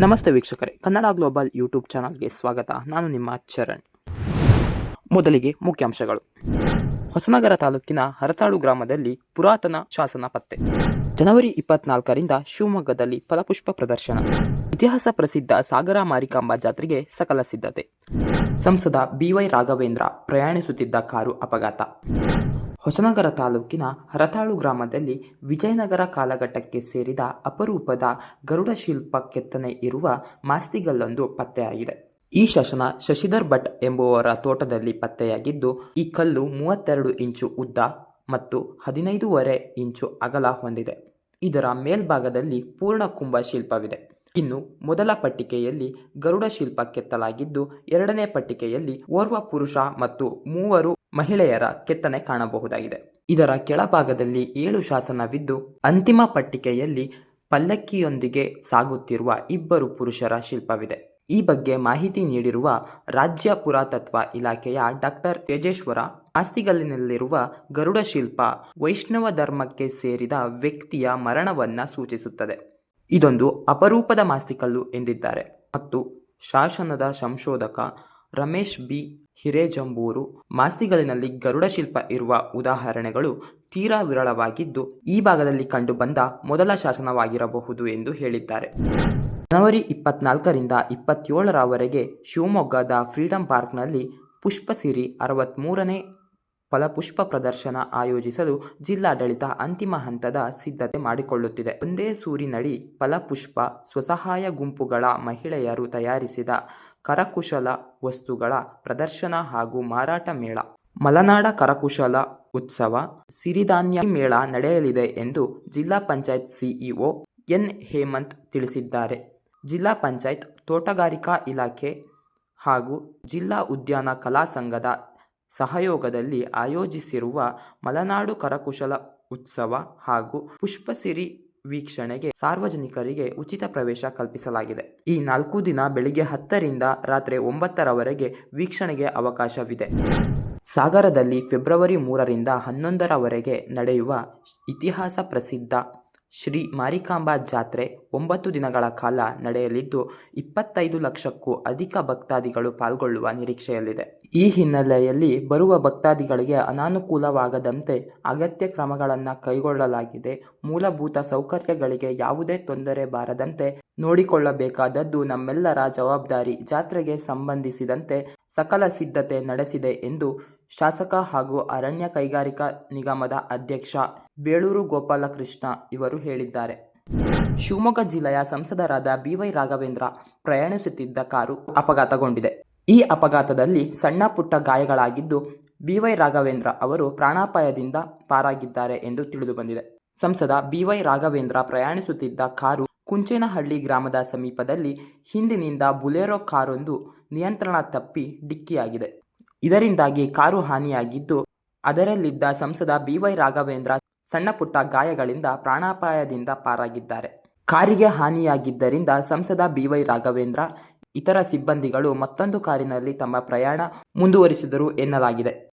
ನಮಸ್ತೆ ವೀಕ್ಷಕರೇ, Kannada global YouTube ಚಾನಲ್ಗೆ ಸ್ವಾಗತ. ನಾನು ನಿಮ್ಮ ಚರಣ್. ಮೊದಲಿಗೆ ಮುಖ್ಯಾಂಶಗಳು. ಹೊಸನಗರ ತಾಲೂಕಿನ ಹರತಾಳು ಗ್ರಾಮದಲ್ಲಿ ಪುರಾತನ ಶಾಸನ ಪತ್ತೆ. ಜನವರಿ 24ರಿಂದ ಶಿವಮೊಗ್ಗದಲ್ಲಿ ಫಲಪುಷ್ಪ ಪ್ರದರ್ಶನ. ಇತಿಹಾಸ ಪ್ರಸಿದ್ಧ ಸಾಗರ ಮಾರಿಕಾಂಬ ಜಾತ್ರೆಗೆ ಸಕಲ ಸಿದ್ಧತೆ. ಸಂಸದ BY ರಾಘವೇಂದ್ರ ಪ್ರಯಾಣಿಸುತ್ತಿದ್ದ ಕಾರು ಅಪಘಾತ. ಹೊಸನಗರ ತಾಲೂಕಿನ ಹರತಾಳು ಗ್ರಾಮದಲ್ಲಿ ವಿಜಯನಗರ ಕಾಲಘಟ್ಟಕ್ಕೆ ಸೇರಿದ ಅಪರೂಪದ ಗರುಡ ಶಿಲ್ಪ ಕೆತ್ತನೆ ಇರುವ ಮಾಸ್ತಿಗಲ್ಲೊಂದು ಪತ್ತೆಯಾಗಿದೆ. ಈ ಶಾಸನ ಶಶಿಧರ್ ಭಟ್ ಎಂಬುವರ ತೋಟದಲ್ಲಿ ಪತ್ತೆಯಾಗಿದ್ದು, ಈ ಕಲ್ಲು 32 ಇಂಚು ಉದ್ದ ಮತ್ತು 15.5 ಇಂಚು ಅಗಲ ಹೊಂದಿದೆ. ಇದರ ಮೇಲ್ಭಾಗದಲ್ಲಿ ಪೂರ್ಣ ಕುಂಭ ಶಿಲ್ಪವಿದೆ. ಇನ್ನು ಮೊದಲ ಪಟ್ಟಿಕೆಯಲ್ಲಿ ಗರುಡ ಶಿಲ್ಪ ಕೆತ್ತಲಾಗಿದ್ದು, ಎರಡನೇ ಪಟ್ಟಿಕೆಯಲ್ಲಿ ಓರ್ವ ಪುರುಷ ಮತ್ತು 3 ಮಹಿಳೆಯರ ಕೆತ್ತನೆ ಕಾಣಬಹುದಾಗಿದೆ. ಇದರ ಕೆಳಭಾಗದಲ್ಲಿ 7 ಶಾಸನವಿದ್ದು, ಅಂತಿಮ ಪಟ್ಟಿಕೆಯಲ್ಲಿ ಪಲ್ಲಕ್ಕಿಯೊಂದಿಗೆ ಸಾಗುತ್ತಿರುವ 2 ಪುರುಷರ ಶಿಲ್ಪವಿದೆ. ಈ ಬಗ್ಗೆ ಮಾಹಿತಿ ನೀಡಿರುವ ರಾಜ್ಯ ಪುರಾತತ್ವ ಇಲಾಖೆಯ ಡಾಕ್ಟರ್ ತೇಜೇಶ್ವರ, ಮಾಸ್ತಿಗಲ್ಲಿನಲ್ಲಿರುವ ಗರುಡ ಶಿಲ್ಪ ವೈಷ್ಣವ ಧರ್ಮಕ್ಕೆ ಸೇರಿದ ವ್ಯಕ್ತಿಯ ಮರಣವನ್ನ ಸೂಚಿಸುತ್ತದೆ. ಇದೊಂದು ಅಪರೂಪದ ಮಾಸ್ತಿಕಲ್ಲು ಎಂದಿದ್ದಾರೆ. ಮತ್ತು ಶಾಸನದ ಸಂಶೋಧಕ ರಮೇಶ್ B. ಹಿರೇಜಂಬೂರು, ಮಾಸ್ತಿಗಲ್ಲಿನಲ್ಲಿ ಗರುಡ ಶಿಲ್ಪ ಇರುವ ಉದಾಹರಣೆಗಳು ತೀರಾ ವಿರಳವಾಗಿದ್ದು, ಈ ಭಾಗದಲ್ಲಿ ಕಂಡುಬಂದ ಮೊದಲ ಶಾಸನವಾಗಿರಬಹುದು ಎಂದು ಹೇಳಿದ್ದಾರೆ. ಜನವರಿ 24ರಿಂದ 27ರವರೆಗೆ ಶಿವಮೊಗ್ಗದ ಫ್ರೀಡಂ ಪಾರ್ಕ್ನಲ್ಲಿ ಪುಷ್ಪಸಿರಿ 63ನೇ ಫಲಪುಷ್ಪ ಪ್ರದರ್ಶನ ಆಯೋಜಿಸಲು ಜಿಲ್ಲಾಡಳಿತ ಅಂತಿಮ ಹಂತದ ಸಿದ್ಧತೆ ಮಾಡಿಕೊಳ್ಳುತ್ತಿದೆ. ಒಂದೇ ಸೂರಿನಡಿ ಫಲಪುಷ್ಪ ಸ್ವಸಹಾಯ ಗುಂಪುಗಳ ಮಹಿಳೆಯರು ತಯಾರಿಸಿದ ಕರಕುಶಲ ವಸ್ತುಗಳ ಪ್ರದರ್ಶನ ಹಾಗೂ ಮಾರಾಟ ಮೇಳ, ಮಲೆನಾಡ ಕರಕುಶಲ ಉತ್ಸವ, ಸಿರಿಧಾನ್ಯ ಮೇಳ ನಡೆಯಲಿದೆ ಎಂದು ಜಿಲ್ಲಾ ಪಂಚಾಯತ್ CEO N. ಹೇಮಂತ್ ತಿಳಿಸಿದ್ದಾರೆ. ಜಿಲ್ಲಾ ಪಂಚಾಯತ್, ತೋಟಗಾರಿಕಾ ಇಲಾಖೆ ಹಾಗೂ ಜಿಲ್ಲಾ ಉದ್ಯಾನ ಕಲಾ ಸಂಘದ ಸಹಯೋಗದಲ್ಲಿ ಆಯೋಜಿಸಿರುವ ಮಲೆನಾಡು ಕರಕುಶಲ ಉತ್ಸವ ಹಾಗೂ ಪುಷ್ಪಸಿರಿ ವೀಕ್ಷಣೆಗೆ ಸಾರ್ವಜನಿಕರಿಗೆ ಉಚಿತ ಪ್ರವೇಶ ಕಲ್ಪಿಸಲಾಗಿದೆ. ಈ 4 ದಿನ ಬೆಳಿಗ್ಗೆ 10ರಿಂದ ರಾತ್ರಿ 9ರವರೆಗೆ ವೀಕ್ಷಣೆಗೆ ಅವಕಾಶವಿದೆ. ಸಾಗರದಲ್ಲಿ ಫೆಬ್ರವರಿ 3ರಿಂದ 11ರವರೆಗೆ ನಡೆಯುವ ಇತಿಹಾಸ ಪ್ರಸಿದ್ಧ ಶ್ರೀ ಮಾರಿಕಾಂಬಾ ಜಾತ್ರೆ 9 ದಿನಗಳ ಕಾಲ ನಡೆಯಲಿದ್ದು, 25 ಲಕ್ಷಕ್ಕೂ ಅಧಿಕ ಭಕ್ತಾದಿಗಳು ಪಾಲ್ಗೊಳ್ಳುವ ನಿರೀಕ್ಷೆಯಲ್ಲಿದೆ. ಈ ಹಿನ್ನೆಲೆಯಲ್ಲಿ ಬರುವ ಭಕ್ತಾದಿಗಳಿಗೆ ಅನಾನುಕೂಲವಾಗದಂತೆ ಅಗತ್ಯ ಕ್ರಮಗಳನ್ನು ಕೈಗೊಳ್ಳಲಾಗಿದೆ. ಮೂಲಭೂತ ಸೌಕರ್ಯಗಳಿಗೆ ಯಾವುದೇ ತೊಂದರೆ ಬಾರದಂತೆ ನೋಡಿಕೊಳ್ಳಬೇಕಾದದ್ದು ನಮ್ಮೆಲ್ಲರ ಜವಾಬ್ದಾರಿ. ಜಾತ್ರೆಗೆ ಸಂಬಂಧಿಸಿದಂತೆ ಸಕಲ ಸಿದ್ಧತೆ ನಡೆಸಿದೆ ಎಂದು ಶಾಸಕ ಹಾಗೂ ಅರಣ್ಯ ಕೈಗಾರಿಕಾ ನಿಗಮದ ಅಧ್ಯಕ್ಷ ಬೇಳೂರು ಗೋಪಾಲಕೃಷ್ಣ ಇವರು ಹೇಳಿದ್ದಾರೆ. ಶಿವಮೊಗ್ಗ ಜಿಲ್ಲೆಯ ಸಂಸದರಾದ BY ರಾಘವೇಂದ್ರ ಪ್ರಯಾಣಿಸುತ್ತಿದ್ದ ಕಾರು ಅಪಘಾತಗೊಂಡಿದೆ. ಈ ಅಪಘಾತದಲ್ಲಿ ಸಣ್ಣ ಪುಟ್ಟ ಗಾಯಗಳಾಗಿದ್ದು, BY ರಾಘವೇಂದ್ರ ಅವರು ಪ್ರಾಣಾಪಾಯದಿಂದ ಪಾರಾಗಿದ್ದಾರೆ ಎಂದು ತಿಳಿದುಬಂದಿದೆ. ಸಂಸದ BY ರಾಘವೇಂದ್ರ ಪ್ರಯಾಣಿಸುತ್ತಿದ್ದ ಕಾರು ಕುಂಚೇನಹಳ್ಳಿ ಗ್ರಾಮದ ಸಮೀಪದಲ್ಲಿ ಹಿಂದಿನಿಂದ ಬುಲೆರೋ ಕಾರೊಂದು ನಿಯಂತ್ರಣ ತಪ್ಪಿ ಡಿಕ್ಕಿಯಾಗಿದೆ. ಇದರಿಂದಾಗಿ ಕಾರು ಹಾನಿಯಾಗಿದ್ದು, ಅದರಲ್ಲಿದ್ದ ಸಂಸದ BY ರಾಘವೇಂದ್ರ ಸಣ್ಣ ಪುಟ್ಟ ಗಾಯಗಳಿಂದ ಪ್ರಾಣಾಪಾಯದಿಂದ ಪಾರಾಗಿದ್ದಾರೆ. ಕಾರಿಗೆ ಹಾನಿಯಾಗಿದ್ದರಿಂದ ಸಂಸದ BY ರಾಘವೇಂದ್ರ ಇತರ ಸಿಬ್ಬಂದಿಗಳು ಮತ್ತೊಂದು ಕಾರಿನಲ್ಲಿ ತಮ್ಮ ಪ್ರಯಾಣ ಮುಂದುವರಿಸಿದರು ಎನ್ನಲಾಗಿದೆ.